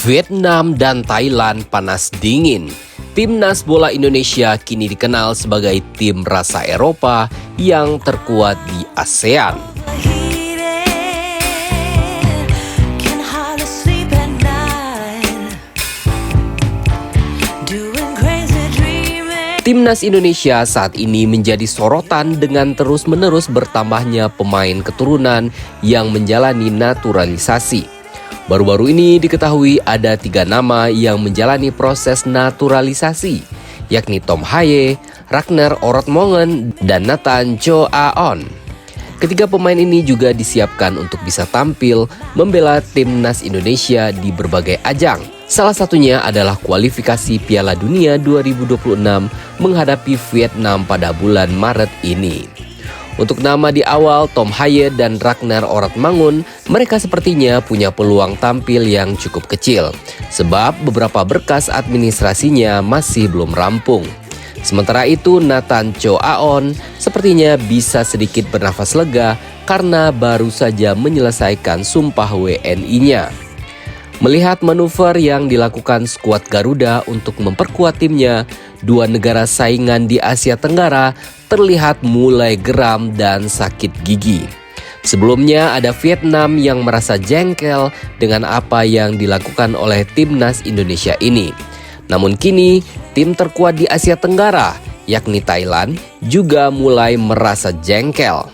Vietnam dan Thailand panas dingin. Timnas bola Indonesia kini dikenal sebagai tim rasa Eropa yang terkuat di ASEAN. Timnas Indonesia saat ini menjadi sorotan dengan terus-menerus bertambahnya pemain keturunan yang menjalani naturalisasi. Baru-baru ini diketahui ada 3 nama yang menjalani proses naturalisasi, yakni Tom Haye, Ragnar Orotmongen, dan Nathan Choe Aon. Ketiga pemain ini juga disiapkan untuk bisa tampil membela timnas Indonesia di berbagai ajang. Salah satunya adalah kualifikasi Piala Dunia 2026 menghadapi Vietnam pada bulan Maret ini. Untuk nama di awal, Tom Haye dan Ragnar Orotmongen, mereka sepertinya punya peluang tampil yang cukup kecil, sebab beberapa berkas administrasinya masih belum rampung. Sementara itu, Nathan Choe Aon sepertinya bisa sedikit bernafas lega karena baru saja menyelesaikan sumpah WNI-nya. Melihat manuver yang dilakukan skuad Garuda untuk memperkuat timnya, 2 negara saingan di Asia Tenggara terlihat mulai geram dan sakit gigi. Sebelumnya ada Vietnam yang merasa jengkel dengan apa yang dilakukan oleh timnas Indonesia ini. Namun kini tim terkuat di Asia Tenggara, yakni Thailand, juga mulai merasa jengkel.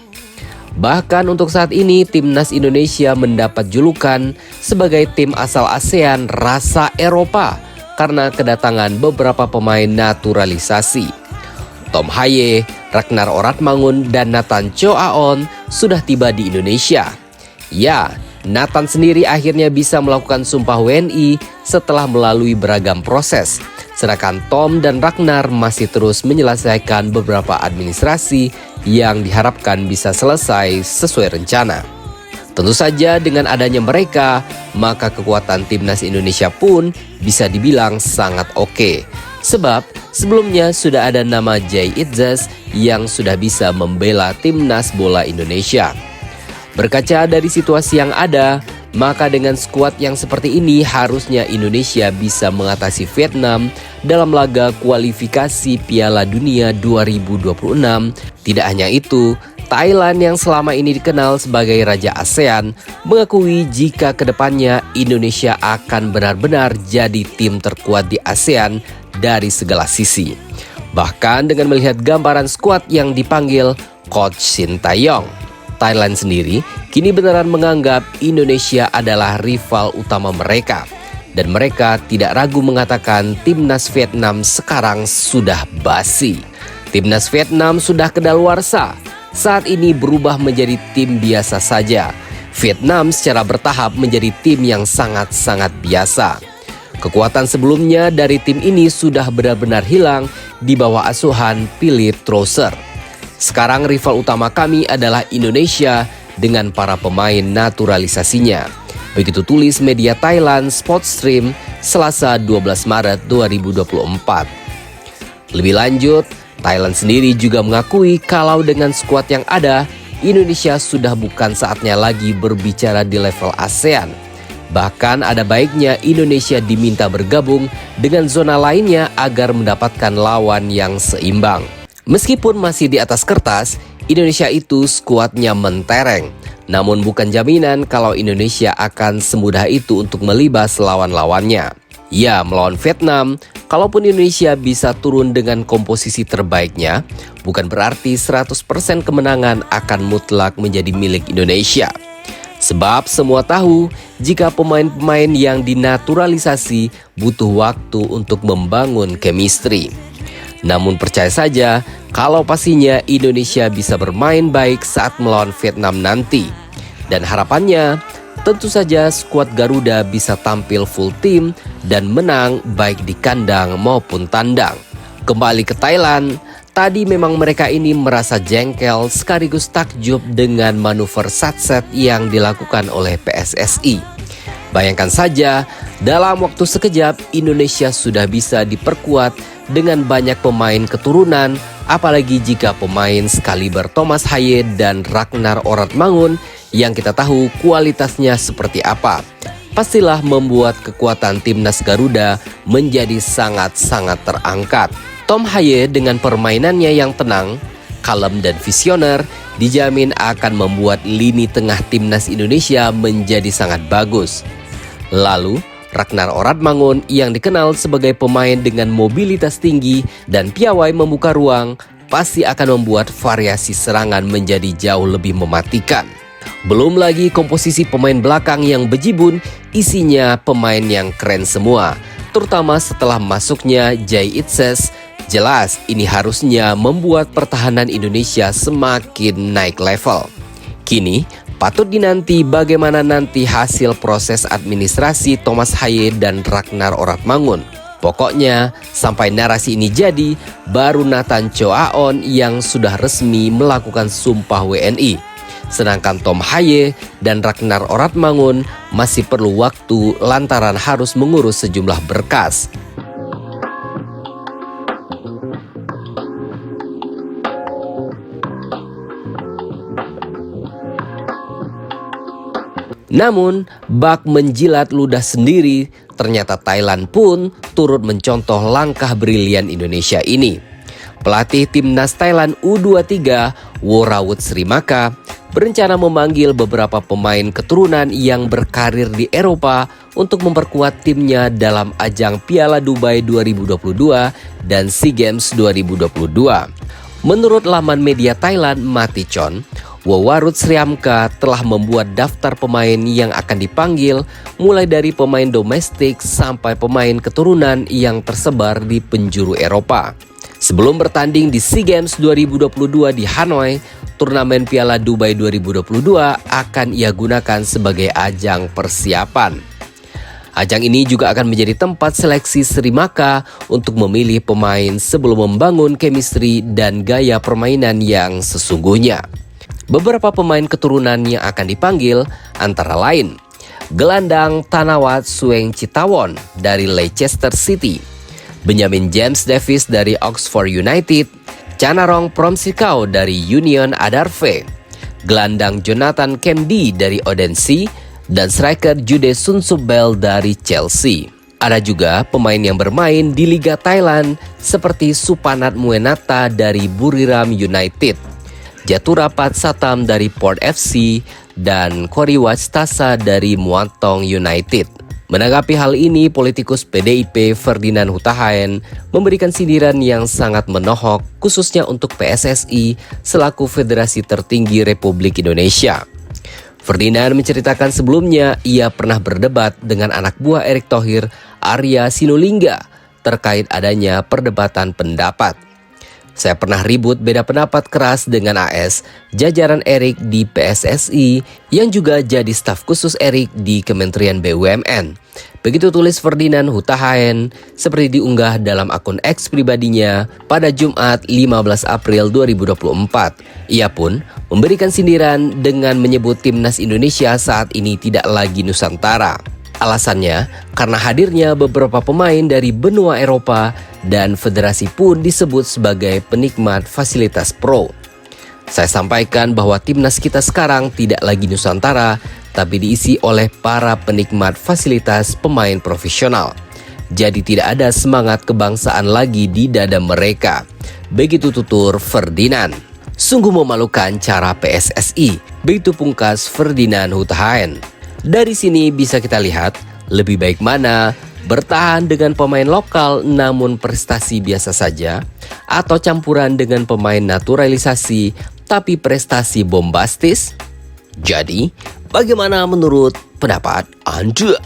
Bahkan untuk saat ini timnas Indonesia mendapat julukan sebagai tim asal ASEAN rasa Eropa karena kedatangan beberapa pemain naturalisasi. Tom Haye, Ragnar Orotmongen, dan Nathan Choe Aon sudah tiba di Indonesia. Ya, Nathan sendiri akhirnya bisa melakukan sumpah WNI setelah melalui beragam proses. Sedangkan Tom dan Ragnar masih terus menyelesaikan beberapa administrasi yang diharapkan bisa selesai sesuai rencana. Tentu saja dengan adanya mereka, maka kekuatan timnas Indonesia pun bisa dibilang sangat oke. Sebab sebelumnya sudah ada nama Jay Itzes yang sudah bisa membela timnas bola Indonesia. Berkaca dari situasi yang ada, maka dengan skuad yang seperti ini harusnya Indonesia bisa mengatasi Vietnam dalam laga kualifikasi Piala Dunia 2026. Tidak hanya itu, Thailand yang selama ini dikenal sebagai Raja ASEAN mengakui jika kedepannya Indonesia akan benar-benar jadi tim terkuat di ASEAN dari segala sisi. Bahkan dengan melihat gambaran skuad yang dipanggil Coach Sintayong, Thailand sendiri kini beneran menganggap Indonesia adalah rival utama mereka. Dan mereka tidak ragu mengatakan timnas Vietnam sekarang sudah basi. Timnas Vietnam sudah kedaluarsa. Saat ini berubah menjadi tim biasa saja. Vietnam secara bertahap menjadi tim yang sangat-sangat biasa. Kekuatan sebelumnya dari tim ini sudah benar-benar hilang di bawah asuhan Philippe Troussert. Sekarang rival utama kami adalah Indonesia dengan para pemain naturalisasinya. Begitu tulis media Thailand Sportstream Selasa 12 Maret 2024. Lebih lanjut, Thailand sendiri juga mengakui kalau dengan skuad yang ada, Indonesia sudah bukan saatnya lagi berbicara di level ASEAN. Bahkan ada baiknya Indonesia diminta bergabung dengan zona lainnya agar mendapatkan lawan yang seimbang. Meskipun masih di atas kertas, Indonesia itu skuadnya mentereng. Namun bukan jaminan kalau Indonesia akan semudah itu untuk melibas lawan-lawannya. Ya, melawan Vietnam, kalaupun Indonesia bisa turun dengan komposisi terbaiknya, bukan berarti 100% kemenangan akan mutlak menjadi milik Indonesia. Sebab semua tahu jika pemain-pemain yang dinaturalisasi butuh waktu untuk membangun chemistry. Namun percaya saja kalau pastinya Indonesia bisa bermain baik saat melawan Vietnam nanti. Dan harapannya tentu saja skuad Garuda bisa tampil full tim dan menang baik di kandang maupun tandang. Kembali ke Thailand, tadi memang mereka ini merasa jengkel sekaligus takjub dengan manuver satset yang dilakukan oleh PSSI. Bayangkan saja, dalam waktu sekejap Indonesia sudah bisa diperkuat dengan banyak pemain keturunan, apalagi jika pemain sekaliber Thomas Haye dan Ragnar Orotmongen yang kita tahu kualitasnya seperti apa. pastilah membuat kekuatan timnas Garuda menjadi sangat-sangat terangkat. Tom Haye dengan permainannya yang tenang, kalem dan visioner dijamin akan membuat lini tengah timnas Indonesia menjadi sangat bagus. Lalu, Ragnar Oratmangun yang dikenal sebagai pemain dengan mobilitas tinggi dan piawai membuka ruang, pasti akan membuat variasi serangan menjadi jauh lebih mematikan. Belum lagi komposisi pemain belakang yang bejibun, isinya pemain yang keren semua, terutama setelah masuknya Jay Itzes. Jelas ini harusnya membuat pertahanan Indonesia semakin naik level. Kini patut dinanti bagaimana nanti hasil proses administrasi Thomas Haye dan Ragnar Oratmangun. Pokoknya sampai narasi ini jadi, baru Nathan Choaon yang sudah resmi melakukan sumpah WNI. Sedangkan Tom Haye dan Ragnar Oratmangun masih perlu waktu lantaran harus mengurus sejumlah berkas. Namun, bak menjilat ludah sendiri, ternyata Thailand pun turut mencontoh langkah brilian Indonesia ini. Pelatih timnas Thailand U23, Worawut Srimaka, berencana memanggil beberapa pemain keturunan yang berkarir di Eropa untuk memperkuat timnya dalam ajang Piala Dubai 2022 dan SEA Games 2022. Menurut laman media Thailand Matichon, Worawut Srimaka telah membuat daftar pemain yang akan dipanggil mulai dari pemain domestik sampai pemain keturunan yang tersebar di penjuru Eropa. Sebelum bertanding di SEA Games 2022 di Hanoi, turnamen Piala Dubai 2022 akan ia gunakan sebagai ajang persiapan. Ajang ini juga akan menjadi tempat seleksi Srimaka untuk memilih pemain sebelum membangun chemistry dan gaya permainan yang sesungguhnya. Beberapa pemain keturunan yang akan dipanggil antara lain gelandang Thanawat Suengchitawon dari Leicester City, Benjamin James Davis dari Oxford United, Chanarong Promsikau dari Union Adarve, gelandang Jonathan Kemdi dari Odense, dan striker Jude Sunsubel dari Chelsea. Ada juga pemain yang bermain di Liga Thailand seperti Supanat Muenata dari Buriram United, Jaturapat Satam dari Port FC, dan Koriwat Stasa dari Muangthong United. Menanggapi hal ini, politikus PDIP Ferdinand Huta Hayan memberikan sindiran yang sangat menohok khususnya untuk PSSI selaku federasi tertinggi Republik Indonesia. Ferdinand menceritakan sebelumnya ia pernah berdebat dengan anak buah Erick Thohir, Arya Sinulinga, terkait adanya perdebatan pendapat. Saya pernah ribut beda pendapat keras dengan AS, jajaran Erick di PSSI yang juga jadi staf khusus Erick di Kementerian BUMN. Begitu tulis Ferdinand Huta Hayan seperti diunggah dalam akun X pribadinya pada Jumat 15 April 2024. Ia pun memberikan sindiran dengan menyebut timnas Indonesia saat ini tidak lagi Nusantara. Alasannya karena hadirnya beberapa pemain dari benua Eropa dan federasi pun disebut sebagai penikmat fasilitas pro. Saya sampaikan bahwa timnas kita sekarang tidak lagi Nusantara, tapi diisi oleh para penikmat fasilitas pemain profesional. Jadi tidak ada semangat kebangsaan lagi di dada mereka. Begitu tutur Ferdinand. Sungguh memalukan cara PSSI, begitu pungkas Ferdinand Huta Hayan. Dari sini bisa kita lihat, lebih baik mana bertahan dengan pemain lokal namun prestasi biasa saja, atau campuran dengan pemain naturalisasi tapi prestasi bombastis? Jadi, bagaimana menurut pendapat Anda?